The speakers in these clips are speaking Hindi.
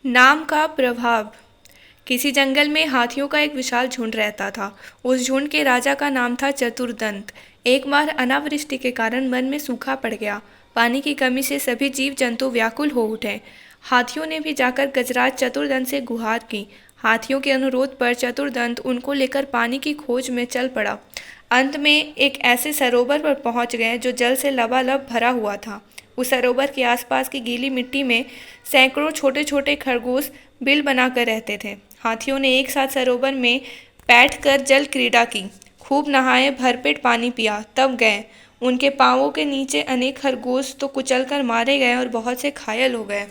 नाम का प्रभाव। किसी जंगल में हाथियों का एक विशाल झुंड रहता था। उस झुंड के राजा का नाम था चतुर्दंत। एक बार अनावृष्टि के कारण वन में सूखा पड़ गया। पानी की कमी से सभी जीव जंतु व्याकुल हो उठे। हाथियों ने भी जाकर गजराज चतुर्दंत से गुहार की। हाथियों के अनुरोध पर चतुर्दंत उनको लेकर पानी की खोज में चल पड़ा। अंत में एक ऐसे सरोवर पर पहुंच गए जो जल से लबालब भरा हुआ था। उस सरोवर के आसपास की गीली मिट्टी में सैकड़ों छोटे छोटे खरगोश बिल बनाकर रहते थे। हाथियों ने एक साथ सरोवर में बैठकर जल क्रीड़ा की, खूब नहाए, भरपेट पानी पिया, तब गए। उनके पांवों के नीचे अनेक खरगोश तो कुचलकर मारे गए और बहुत से घायल हो गए।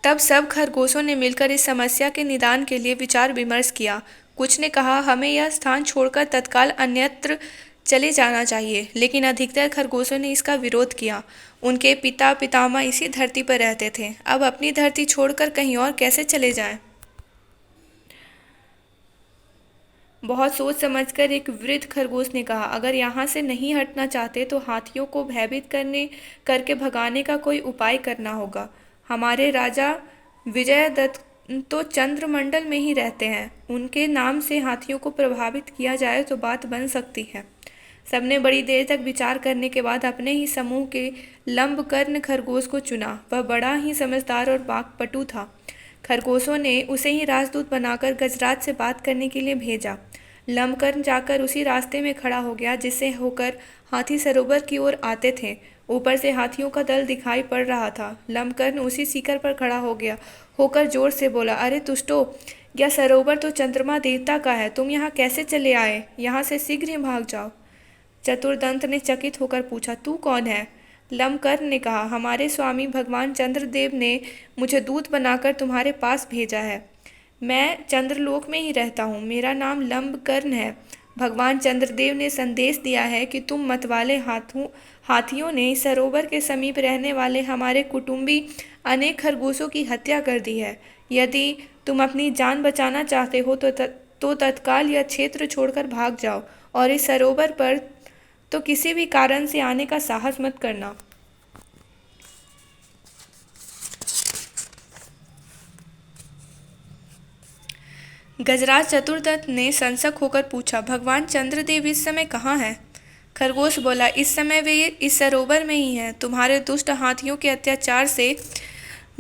तब सब खरगोशों ने मिलकर इस समस्या के निदान के लिए विचार विमर्श किया। कुछ ने कहा, हमें यह स्थान छोड़कर तत्काल अन्यत्र चले जाना चाहिए, लेकिन अधिकतर खरगोशों ने इसका विरोध किया। उनके पिता पितामह इसी धरती पर रहते थे, अब अपनी धरती छोड़कर कहीं और कैसे चले जाएं? बहुत सोच समझकर एक वृद्ध खरगोश ने कहा, अगर यहाँ से नहीं हटना चाहते तो हाथियों को भयभीत करके भगाने का कोई उपाय करना होगा। हमारे राजा विजयदत्त तो चंद्रमंडल में ही रहते हैं, उनके नाम से हाथियों को प्रभावित किया जाए तो बात बन सकती है। सबने बड़ी देर तक विचार करने के बाद अपने ही समूह के लंबकर्ण खरगोश को चुना। वह बड़ा ही समझदार और वाक्पटु था। खरगोशों ने उसे ही राजदूत बनाकर गजराज से बात करने के लिए भेजा। लंबकर्ण जाकर उसी रास्ते में खड़ा हो गया जिससे होकर हाथी सरोवर की ओर आते थे। ऊपर से हाथियों का दल दिखाई पड़ रहा था। लंबकर्ण उसी शिखर पर खड़ा हो गया होकर जोर से बोला, अरे दुष्टो, यह सरोवर तो चंद्रमा देवता का है, तुम यहाँ कैसे चले आए? यहाँ से शीघ्र ही भाग जाओ। चतुर्दंत ने चकित होकर पूछा, तू कौन है? लंबकर्ण ने कहा, हमारे स्वामी भगवान चंद्रदेव ने मुझे दूत बनाकर तुम्हारे पास भेजा है। मैं चंद्रलोक में ही रहता हूँ, मेरा नाम लंबकर्ण है। भगवान चंद्रदेव ने संदेश दिया है कि तुम मतवाले हाथियों ने सरोवर के समीप रहने वाले हमारे कुटुंबी अनेक खरगोशों की हत्या कर दी है। यदि तुम अपनी जान बचाना चाहते हो तो तत्काल यह क्षेत्र छोड़कर भाग जाओ और इस सरोवर पर तो किसी भी कारण से आने का साहस मत करना। गजराज चतुर्दत्त ने सनसक होकर पूछा, भगवान चंद्रदेव इस समय कहाँ हैं? खरगोश बोला, इस समय वे इस सरोवर में ही हैं। तुम्हारे दुष्ट हाथियों के अत्याचार से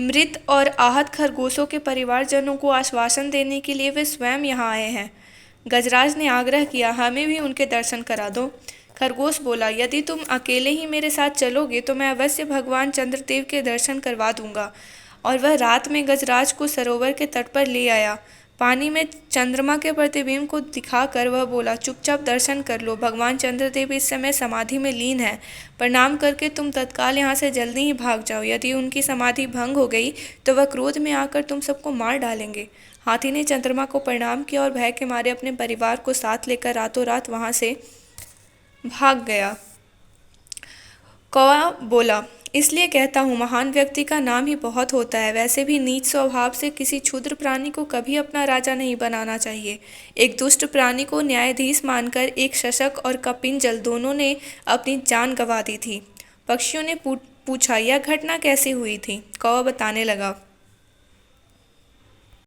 मृत और आहत खरगोशों के परिवारजनों को आश्वासन देने के लिए वे स्वयं यहाँ आए हैं। गजराज ने आग्रह किया, हमें भी उनके दर्शन करा दो। खरगोश बोला, यदि तुम अकेले ही मेरे साथ चलोगे तो मैं अवश्य भगवान चंद्रदेव के दर्शन करवा दूंगा। और वह रात में गजराज को सरोवर के तट पर ले आया। पानी में चंद्रमा के प्रतिबिंब को दिखाकर वह बोला, चुपचाप दर्शन कर लो, भगवान चंद्रदेव इस समय समाधि में लीन है। प्रणाम करके तुम तत्काल यहाँ से जल्दी ही भाग जाओ। यदि उनकी समाधि भंग हो गई तो वह क्रोध में आकर तुम सबको मार डालेंगे। हाथी ने चंद्रमा को प्रणाम किया और भय के मारे अपने परिवार को साथ लेकर रातों रात वहाँ से भाग गया। कौवा बोला, इसलिए कहता हूँ महान व्यक्ति का नाम ही बहुत होता है। वैसे भी नीच स्वभाव से किसी क्षुद्र प्राणी को कभी अपना राजा नहीं बनाना चाहिए। एक दुष्ट प्राणी को न्यायाधीश मानकर एक शशक और कपिंजल दोनों ने अपनी जान गंवा दी थी। पक्षियों ने पूछा, यह घटना कैसे हुई थी? कौवा बताने लगा,